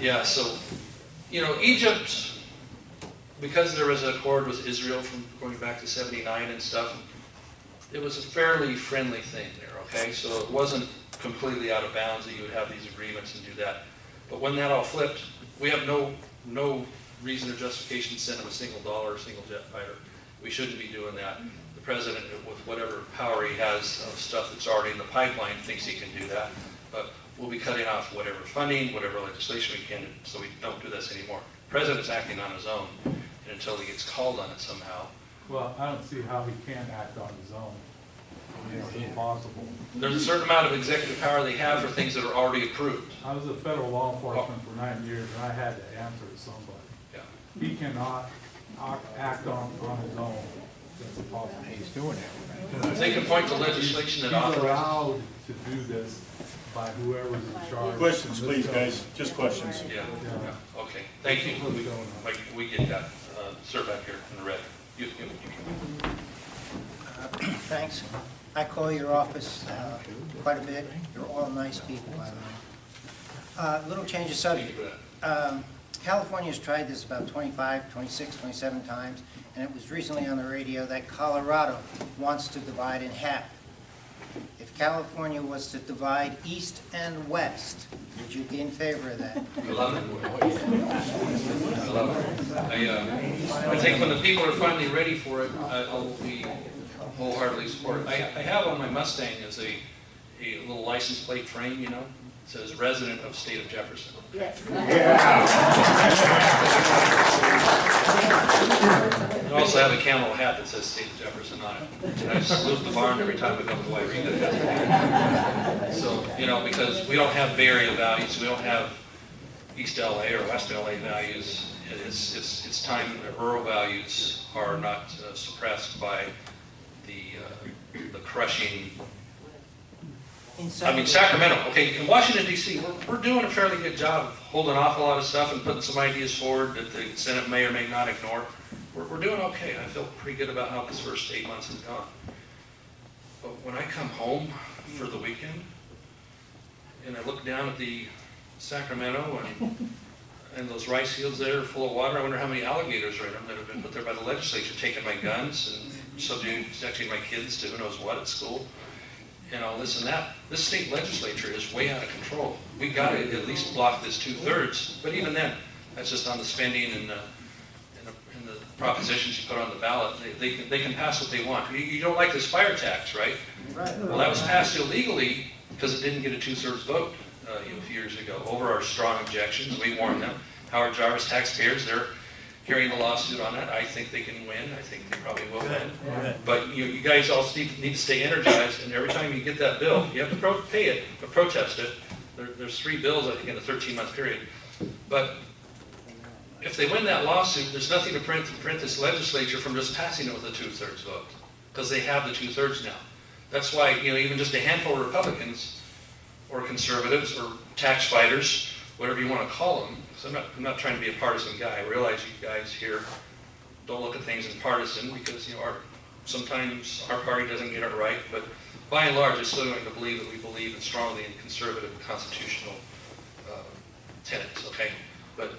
Yeah, so, you know, Egypt, because there was an accord with Israel from going back to '79 and stuff, it was a fairly friendly thing there, okay? So it wasn't completely out of bounds that you would have these agreements and do that. But when that all flipped, we have no reason or justification to send them a single dollar or single jet fighter. We shouldn't be doing that. The president, with whatever power he has of stuff that's already in the pipeline, thinks he can do that. But we'll be cutting off whatever funding, whatever legislation we can, so we don't do this anymore. The president's acting on his own, and until he gets called on it somehow. Well, I don't see how he can act on his own. I mean, it's impossible. There's a certain amount of executive power they have for things that are already approved. I was a federal law enforcement for 9 years, and I had to answer to somebody. Yeah. He cannot act on his own. That's impossible. He's doing it. If they can point to legislation that He's authorizes. allowed to do this by whoever's in charge. Questions, please, guys. Just questions. Yeah. Okay. Thank you. We get that. Sir, back here in the red. You. Thanks. I call your office quite a bit. You're all nice people, by the way. Little change of subject. California's tried this about 25, 26, 27 times, and it was recently on the radio that Colorado wants to divide in half. If California was to divide east and west, would you be in favor of that? I love it. I love it. I think when the people are finally ready for it, I'll be wholeheartedly support it. I have on my Mustang is a little license plate frame, you know, it says resident of state of Jefferson. Yes. I also have a camel hat that says state of Jefferson on it. And I salute the barn every time I come to Wairega. So, you know, because we don't have Bay Area values, we don't have East LA or West LA values. It's time that rural values are not suppressed by the crushing. I mean, Sacramento, okay, in Washington, D.C., we're doing a fairly good job of holding off a lot of stuff and putting some ideas forward that the Senate may or may not ignore. We're doing okay. I feel pretty good about how this first 8 months has gone. But when I come home for the weekend and I look down at the Sacramento and those rice fields there are full of water, I wonder how many alligators are in them that have been put there by the legislature, taking my guns and subjecting my kids to who knows what at school. You know, this and that. This state legislature is way out of control. We got to at least block this 2/3, but even then, that's just on the spending and the propositions you put on the ballot. They can pass what they want. You don't like this fire tax, right? Right. Well, that was passed illegally because it didn't get a 2/3 vote a few years ago over our strong objections. We warned them. Howard Jarvis taxpayers, they're carrying the lawsuit on that. I think they can win. I think they probably will win. But you guys all need to stay energized, and every time you get that bill, you have to pay it, but protest it. There's 3 bills, I think, in a 13-month period. But if they win that lawsuit, there's nothing to prevent this legislature from just passing it with a 2/3 vote, because they have the 2/3 now. That's why, you know, even just a handful of Republicans or conservatives or tax fighters, whatever you want to call them, because I'm not trying to be a partisan guy. I realize you guys here don't look at things in partisan because, you know, sometimes our party doesn't get it right, but by and large, I'm still going to believe that we believe strongly in conservative constitutional tenets, okay? But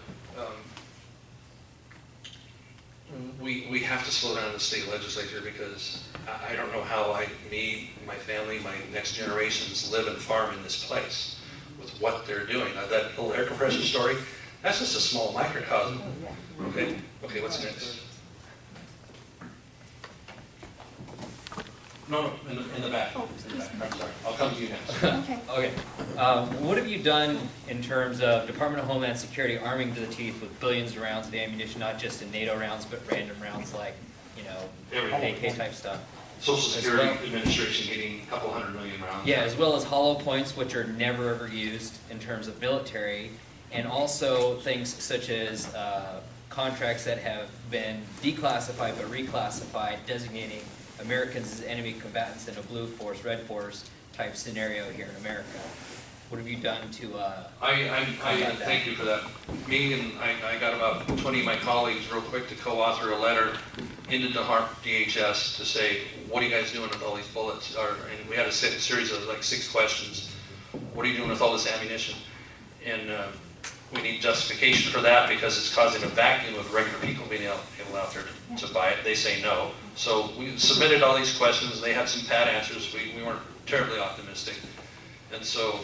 we have to slow down the state legislature because I don't know how me, my family, my next generations live and farm in this place with what they're doing. Now, that little air compressor story, that's just a small microcosm. Okay, what's next? No, in the back. In the back. I'm sorry. I'll come to you next. Okay. What have you done in terms of Department of Homeland Security arming to the teeth with billions of rounds of ammunition, not just in NATO rounds, but random rounds like, you know, AK type stuff? Social Security Administration getting a couple $100 million rounds. Yeah, as well as hollow points, which are never ever used in terms of military, and also things such as contracts that have been declassified but reclassified, designating Americans as enemy combatants in a blue force, red force type scenario here in America. What have you done to I thank you for that. Me and I got about 20 of my colleagues real quick to co-author a letter into DHS to say, what are you guys doing with all these bullets? And we had a series of like 6 questions. What are you doing with all this ammunition? And We need justification for that because it's causing a vacuum of regular people being able out there to buy it. They say no. So we submitted all these questions. They had some pat answers. We weren't terribly optimistic. And so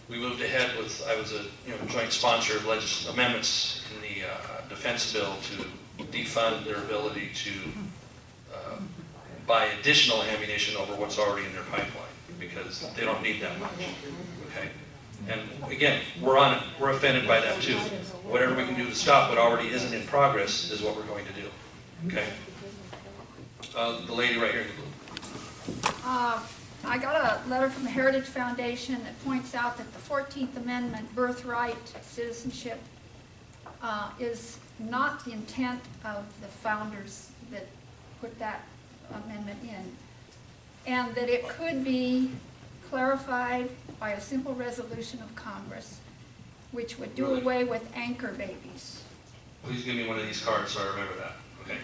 we moved ahead with, I was a joint sponsor of amendments in the defense bill to defund their ability to buy additional ammunition over what's already in their pipeline because they don't need that much. Okay. And again, we're on it. We're offended by that too. Whatever we can do to stop what already isn't in progress is what we're going to do. Okay. The lady right here in the blue. I got a letter from the Heritage Foundation that points out that the 14th Amendment, birthright citizenship, is not the intent of the founders that put that amendment in, and that it could be clarified by a simple resolution of Congress, which would do away with anchor babies. Please give me one of these cards so I remember that. Okay.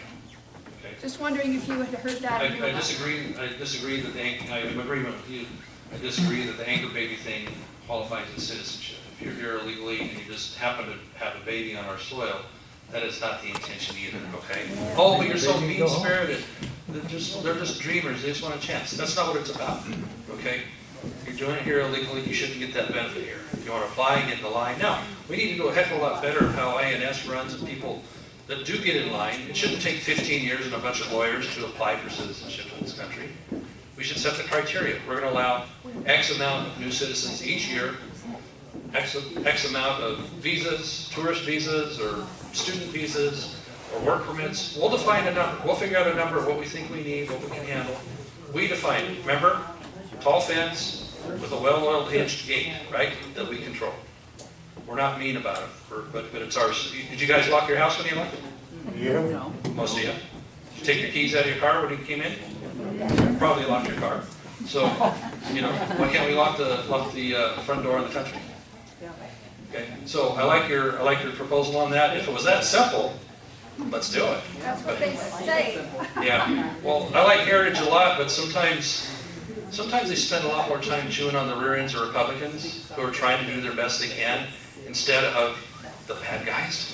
Okay. Just wondering if you had heard that. I disagree. I disagree that I'm in agreement with you. I disagree that the anchor baby thing qualifies as citizenship. If you're here illegally and you just happen to have a baby on our soil, that is not the intention either. Okay. Oh, but you're so mean-spirited. They're just dreamers. They just want a chance. That's not what it's about. Okay. If you're doing it here illegally, you shouldn't get that benefit here. If you want to apply, get in the line. Now, we need to do a heck of a lot better at how INS runs and people that do get in line. It shouldn't take 15 years and a bunch of lawyers to apply for citizenship in this country. We should set the criteria. We're going to allow X amount of new citizens each year, X amount of visas, tourist visas, or student visas, or work permits. We'll define a number. We'll figure out a number of what we think we need, what we can handle. We define it. Remember? Tall fence with a well-oiled hinged gate, right, that we control. We're not mean about it, but it's ours. Did you guys lock your house when you left? Yeah. Most of you. Did you take your keys out of your car when you came in? Probably locked your car. So, why can't we lock the front door in the country? Okay. So I like your proposal on that. If it was that simple, let's do it. That's what they say. Yeah. Well, I like Heritage a lot, but sometimes they spend a lot more time chewing on the rear ends of Republicans who are trying to do their best they can instead of the bad guys.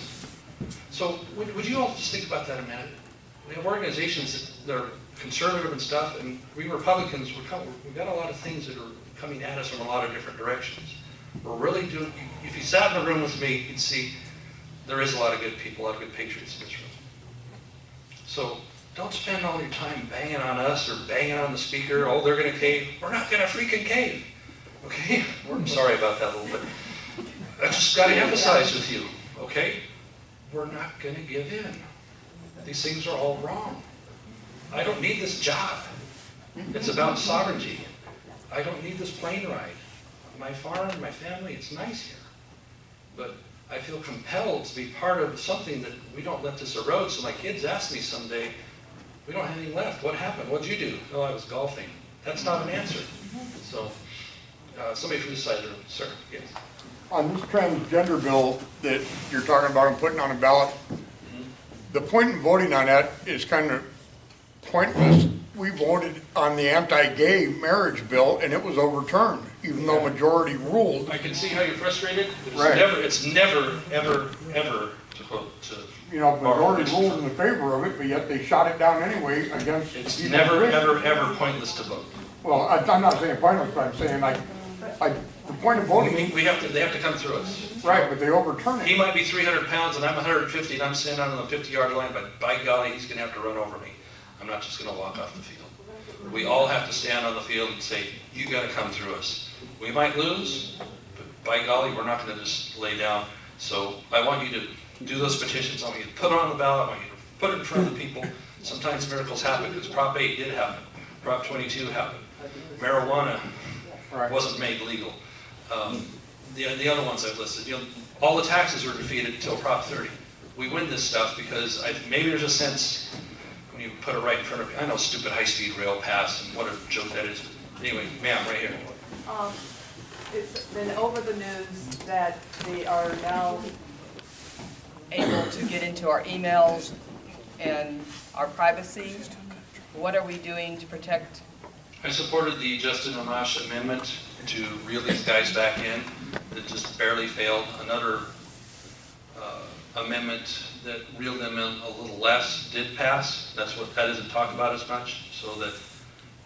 So would you all just think about that a minute? We have organizations that are conservative and stuff, and we Republicans, we've got a lot of things that are coming at us from a lot of different directions. We're really doing, if you sat in the room with me, you'd see there is a lot of good people, a lot of good patriots in this room. So don't spend all your time banging on us or banging on the speaker. Oh, they're going to cave. We're not going to freaking cave. Okay? I'm sorry about that a little bit. I just got to emphasize with you, okay? We're not going to give in. These things are all wrong. I don't need this job. It's about sovereignty. I don't need this plane ride. My farm, my family, it's nice here. But I feel compelled to be part of something that we don't let this erode. So my kids ask me someday, we don't have anything left. What happened? What'd you do? Oh, I was golfing. That's not an answer. So, somebody from this side of the room. Sir, yes. On this transgender bill that you're talking about and putting on a ballot, the point in voting on that is kind of pointless. We voted on the anti-gay marriage bill and it was overturned, even though majority ruled. I can see how you're frustrated. But Right. It's never, ever, ever to quote to. Majority ruled in the favor of it, but yet they shot it down anyway against. It's the never, opposition. ever, ever pointless to vote. Well, I'm not saying pointless, but I'm saying the point of voting. They have to come through us. Right, but they overturn He it. might be 300 pounds and I'm 150 and I'm standing on the 50-yard line, but by golly, he's going to have to run over me. I'm not just going to walk off the field. We all have to stand on the field and say, you got to come through us. We might lose, but by golly, we're not going to just lay down. So I want you to do those petitions. I want you to put it on the ballot. I want you to put it in front of the people. Sometimes miracles happen because Prop 8 did happen. Prop 22 happened. Marijuana wasn't made legal. The other ones I've listed, all the taxes were defeated until Prop 30. We win this stuff because maybe there's a sense when you put it right in front of you. I know stupid high-speed rail pass and what a joke that is. Anyway, ma'am, right here. It's been over the news that they are now able to get into our emails and our privacy. What are we doing to protect? I supported the Justin MAH amendment to reel these guys back in. It just barely failed. Another amendment that reeled them in a little less did pass. That isn't talked about as much, so that,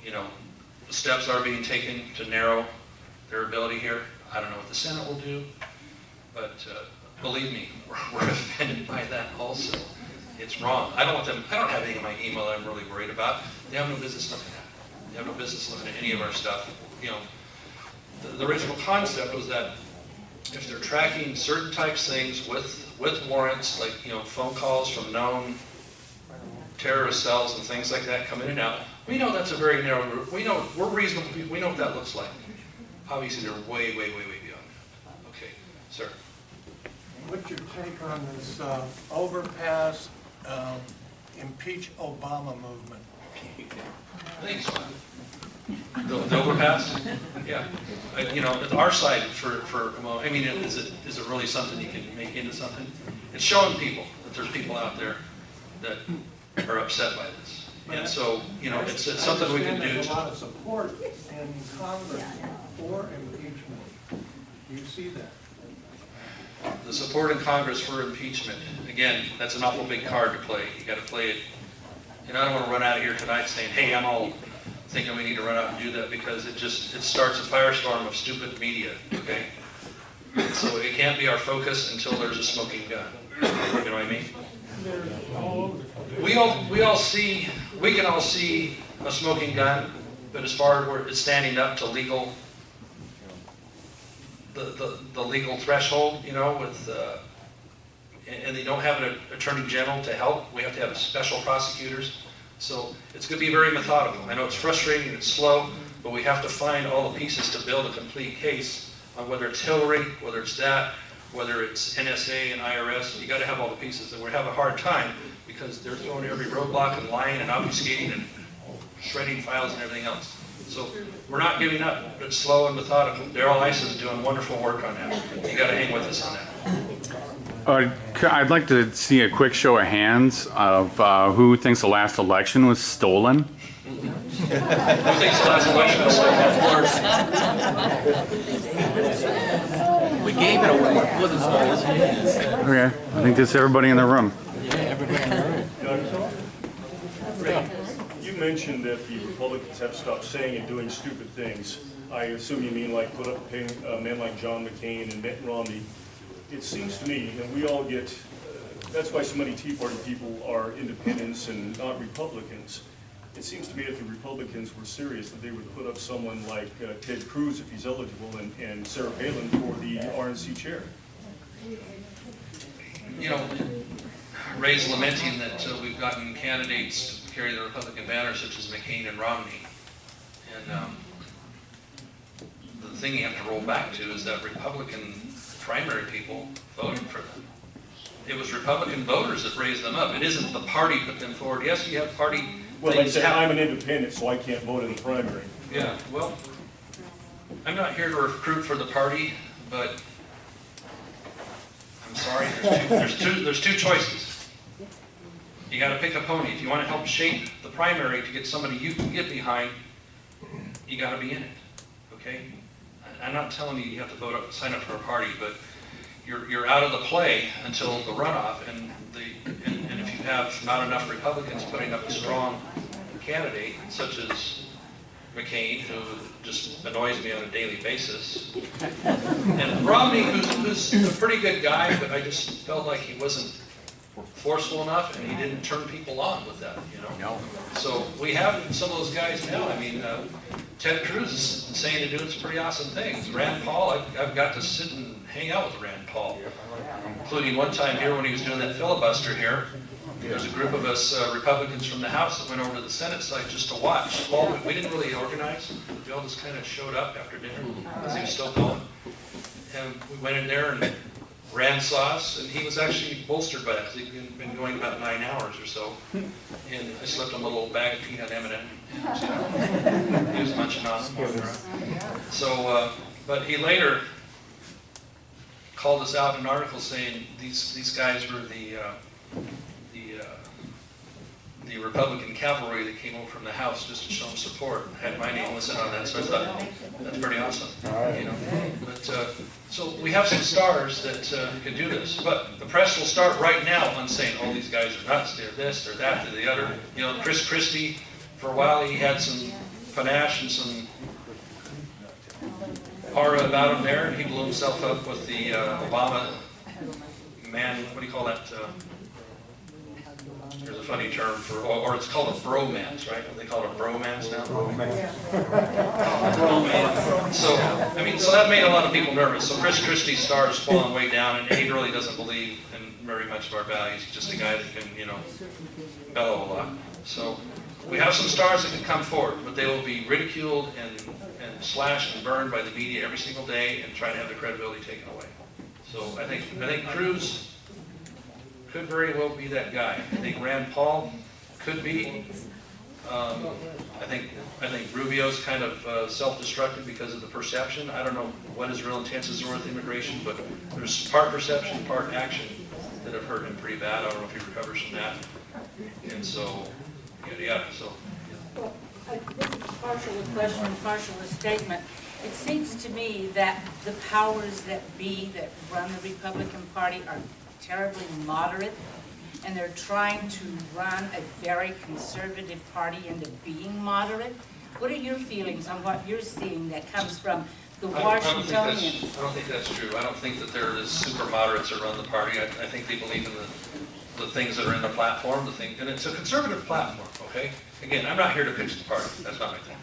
you know, the steps are being taken to narrow their ability here. I don't know what the Senate will do, but believe me, we're offended by that also. It's wrong. I don't have anything in my email that I'm really worried about. They have no business looking at it. They have no business looking at any of our stuff. You know, the original concept was that if they're tracking certain types of things with warrants, like, you know, phone calls from known terrorist cells and things like that come in and out, we know that's a very narrow group. We know, we're reasonable people. We know what that looks like. Obviously, they're way, way, way, way beyond that. Okay, sir. What's your take on this overpass, impeach Obama movement? I think it's fine. The overpass? Yeah. You know, our side well, I mean, is it really something you can make into something? It's showing people that there's people out there that are upset by this. And so, you know, it's something we can do. There's a lot of support in Congress for impeachment. Do you see that? The support in Congress for impeachment, again, that's an awful big card to play. You got to play it. And I don't want to run out of here tonight saying, hey, I'm all thinking we need to run out and do that, because it starts a firestorm of stupid media, okay? So it can't be our focus until there's a smoking gun. You know what I mean? We can all see a smoking gun, but as far as where it's standing up to legal, the legal threshold, you know, with and they don't have an attorney general to help. We have to have special prosecutors. So it's going to be very methodical. I know it's frustrating, it's slow, but we have to find all the pieces to build a complete case on whether it's Hillary, whether it's that, whether it's NSA and IRS. You got to have all the pieces, and we have a hard time because they're throwing every roadblock and lying and obfuscating and shredding files and everything else. So we're not giving up, but it's slow and methodical. Daryl Ice is doing wonderful work on that. You got to hang with us on that. I'd like to see a quick show of hands of who thinks the last election was stolen. Who thinks the last election was stolen? We gave it away. It wasn't stolen. Okay, I think that's everybody in the room. You mentioned that the Republicans have stopped saying and doing stupid things. I assume you mean like put up a man like John McCain and Mitt Romney. It seems to me, and we all get, that's why so many Tea Party people are independents and not Republicans. It seems to me if the Republicans were serious, that they would put up someone like Ted Cruz, if he's eligible, and Sarah Palin for the RNC chair. You know, Ray's lamenting that we've gotten candidates to carry the Republican banner, such as McCain and Romney. And the thing you have to roll back to is that Republican primary people voted for them. It was Republican voters that raised them up. It isn't the party put them forward. Yes, you have party. Well, they say I'm an independent, so I can't vote in the primary. Yeah, well, I'm not here to recruit for the party, but I'm sorry, there's two choices. You got to pick a pony. If you want to help shape the primary to get somebody you can get behind, you got to be in it, okay? I'm not telling you have to vote up, sign up for a party, but you're out of the play until the runoff, and if you have not enough Republicans putting up a strong candidate, such as McCain, who just annoys me on a daily basis, and Romney, who's a pretty good guy, but I just felt like he wasn't forceful enough, and he didn't turn people on with that, you know? No. So we have some of those guys now. I mean, Ted Cruz is saying and doing some pretty awesome things. Rand Paul, I've got to sit and hang out with Rand Paul, including one time here when he was doing that filibuster here. There's a group of us Republicans from the House that went over to the Senate side just to watch. Well, we didn't really organize. We all just kind of showed up after dinner because he was still going. And we went in there and Rand saw us, and he was actually bolstered by that because he'd been going about 9 hours or so. And I slipped him a little bag of peanut M&M. He was munching on them. So, but he later called us out in an article saying these guys were the Republican cavalry that came over from the House just to show them support. I had my name listed on that, so I thought that's pretty awesome. You know, but So we have some stars that can do this, but the press will start right now on saying, oh, these guys are nuts, they're this, they're that, they're the other. You know, Chris Christie, for a while, he had some panache and some aura about him there, and he blew himself up with the Obama man, what do you call that? There's a funny term for, or it's called a bromance, right? They call it a bromance now? So, I mean, so that made a lot of people nervous. So Chris Christie's star has fallen way down, and he really doesn't believe in very much of our values. He's just a guy that can, you know, bellow a lot. So we have some stars that can come forward, but they will be ridiculed and slashed and burned by the media every single day and try to have their credibility taken away. So I think Cruz could very well be that guy. I think Rand Paul could be. I think Rubio's kind of self-destructive because of the perception. I don't know what his real intentions were with immigration, but there's part perception, part action that have hurt him pretty bad. I don't know if he recovers from that. And so, yeah. So. Well, this is partial a question and partial a statement. It seems to me that the powers that be that run the Republican Party are terribly moderate, and they're trying to run a very conservative party into being moderate. What are your feelings on what you're seeing that comes from the Washingtonians? I don't think that's true. I don't think that they're the super moderates that run the party. I think they believe in the things that are in the platform, and it's a conservative platform, okay? Again, I'm not here to pitch the party. That's not my thing.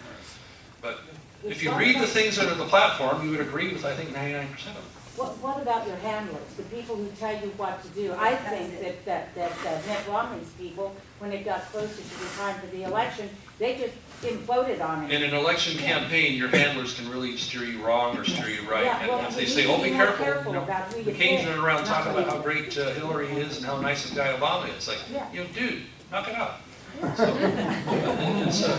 But if you read the things that are in the platform, you would agree with, I think, 99% of them. What about your handlers, the people who tell you what to do? I think that Mitt Romney's people, when it got closer to the time for the election, they just imploded on it. In an election campaign, your handlers can really steer you wrong or steer you right. Yeah, well, and if they say, oh, be careful, about who you McCain's pick. running around talking about how great Hillary is and how nice a guy Obama is. Like, you know, dude, knock it off. So,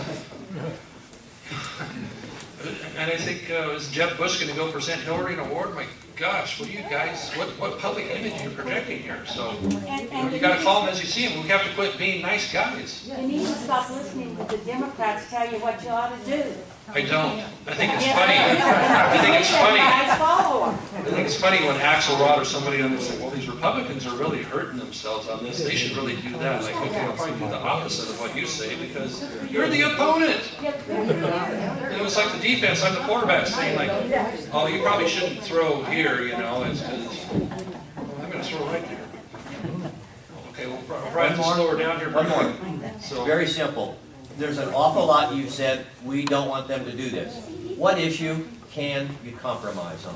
and I think, is Jeb Bush going to go present Hillary an award? My gosh, what are you guys, what public image are you projecting here? So, you got to call them as you see them. We have to quit being nice guys. You need to stop listening to the Democrats tell you what you ought to do. I don't. I think it's funny. I think it's funny. I think it's funny when Axelrod or somebody on this say, well, these Republicans are really hurting themselves on this. They should really do that. Like, okay, I'll probably do the opposite of what you say because you're the opponent. It was like the defense, I'm the quarterback saying like, oh, you probably shouldn't throw here, you know, it's because I'm going to throw right there. Okay, well, I'll probably have to slow her down here. One more. So, Very simple. There's an awful lot you've said, we don't want them to do this. What issue can you compromise on?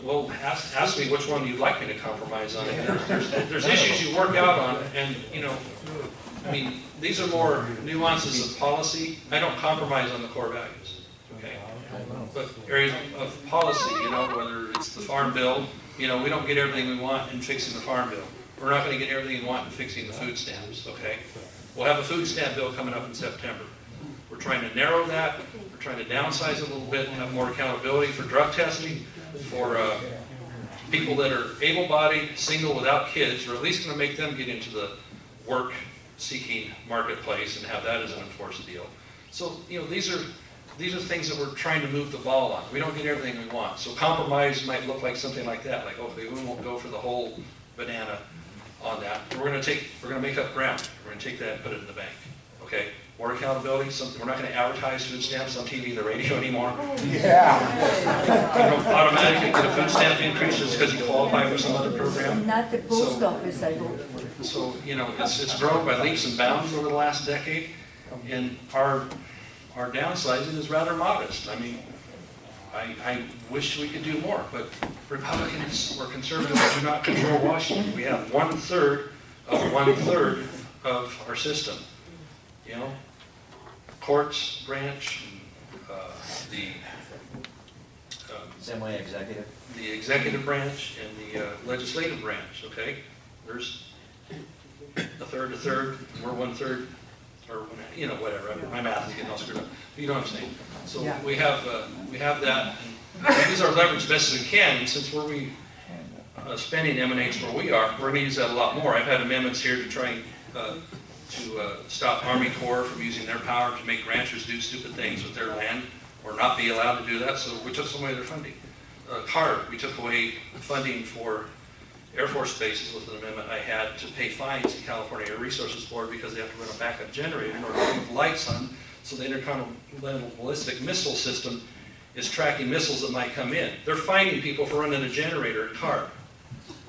well, ask me which one you'd like me to compromise on. There's issues you work out on, and, you know, I mean, these are more nuances of policy. I don't compromise on the core values, okay? But areas of policy, you know, whether it's the farm bill, you know, we don't get everything we want in fixing the farm bill. We're not going to get everything we want in fixing the food stamps, okay? We'll have a food stamp bill coming up in September. We're trying to narrow that. We're trying to downsize it a little bit, have more accountability for drug testing, for people that are able-bodied, single, without kids. We're at least going to make them get into the work-seeking marketplace and have that as an enforced deal. So, you know, these are things that we're trying to move the ball on. We don't get everything we want. So compromise might look like something like that, like, okay, we won't go for the whole banana on that. We're going to make up ground. We're going to take that and put it in the bank. Okay? More accountability. We're not going to advertise food stamps on TV and the radio anymore. Yeah. You don't automatically get a food stamp increase just because you qualify for some other program. Not the post office, I hope. So, you know, it's grown by leaps and bounds over the last decade, and our downsizing is rather modest. I mean, I wish we could do more, but Republicans or conservatives do not control Washington. We have 1/3 of our system. You know, courts branch, Semi-executive? the executive branch, and the legislative branch. Okay, there's a third, and we're 1/3. Or, you know, whatever. My math is getting all screwed up. But you know what I'm saying. So we have that, and we use our leverage best as we can. And since spending emanates where we are, we're going to use that a lot more. I've had amendments here to try to stop Army Corps from using their power to make ranchers do stupid things with their land. or not be allowed to do that, so we took some away their funding. CARB, we took away funding for Air Force bases with an amendment I had to pay fines to California Air Resources Board because they have to run a backup generator in order to keep the lights on, so the intercontinental ballistic missile system is tracking missiles that might come in. They're fining people for running a generator at CARB.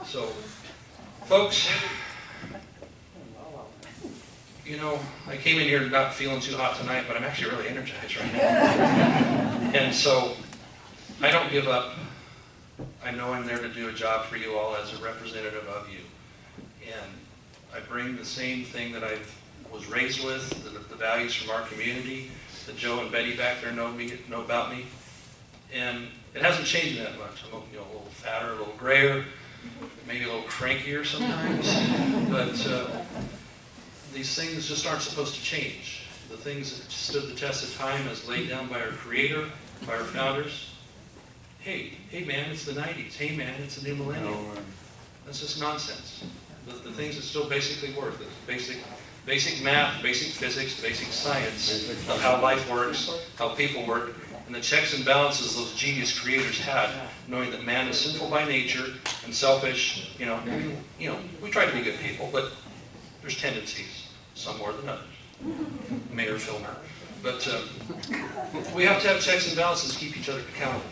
So, folks, you know, I came in here not feeling too hot tonight, but I'm actually really energized right now. And so, I don't give up. I know I'm there to do a job for you all as a representative of you. And I bring the same thing that I was raised with, the values from our community, that Joe and Betty back there know about me. And it hasn't changed that much. I'm a little fatter, a little grayer, maybe a little crankier sometimes. But these things just aren't supposed to change. The things that stood the test of time as laid down by our Creator, by our founders. Hey man, it's the 90s. Hey man, it's the new millennium. That's just nonsense. The things that still basically work, the basic math, basic physics, basic science of how life works, how people work, and the checks and balances those genius creators had, knowing that man is sinful by nature and selfish. You know, we try to be good people, but there's tendencies, some more than others. Mayor Filmer. But we have to have checks and balances to keep each other accountable.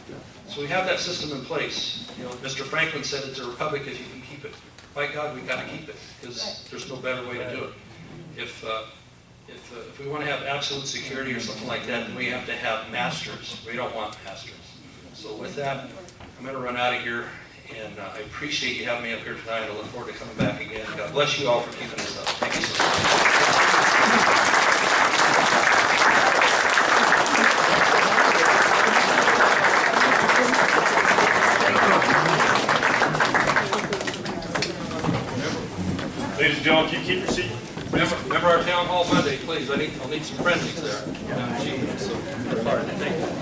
So we have that system in place. You know, Mr. Franklin said it's a republic if you can keep it. By God, we've got to keep it, because there's no better way to do it. If we want to have absolute security or something like that, then we have to have masters. We don't want masters. So with that, I'm going to run out of here, and I appreciate you having me up here tonight. I look forward to coming back again. God bless you all for keeping us up. Thank you so much. Ladies and gentlemen, can you keep your seat? Remember our town hall Monday, please. I'll need some friendlies there.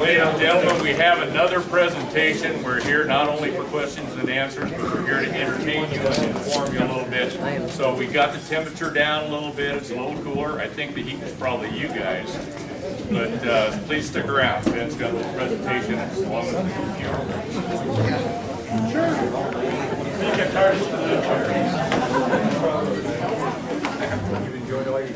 Ladies and gentlemen, we have another presentation. We're here not only for questions and answers, but we're here to entertain you and inform you a little bit. So we got the temperature down a little bit. It's a little cooler. I think the heat is probably you guys. But please stick around. Ben's got a little presentation as long as the computer. Sure. You enjoyed all your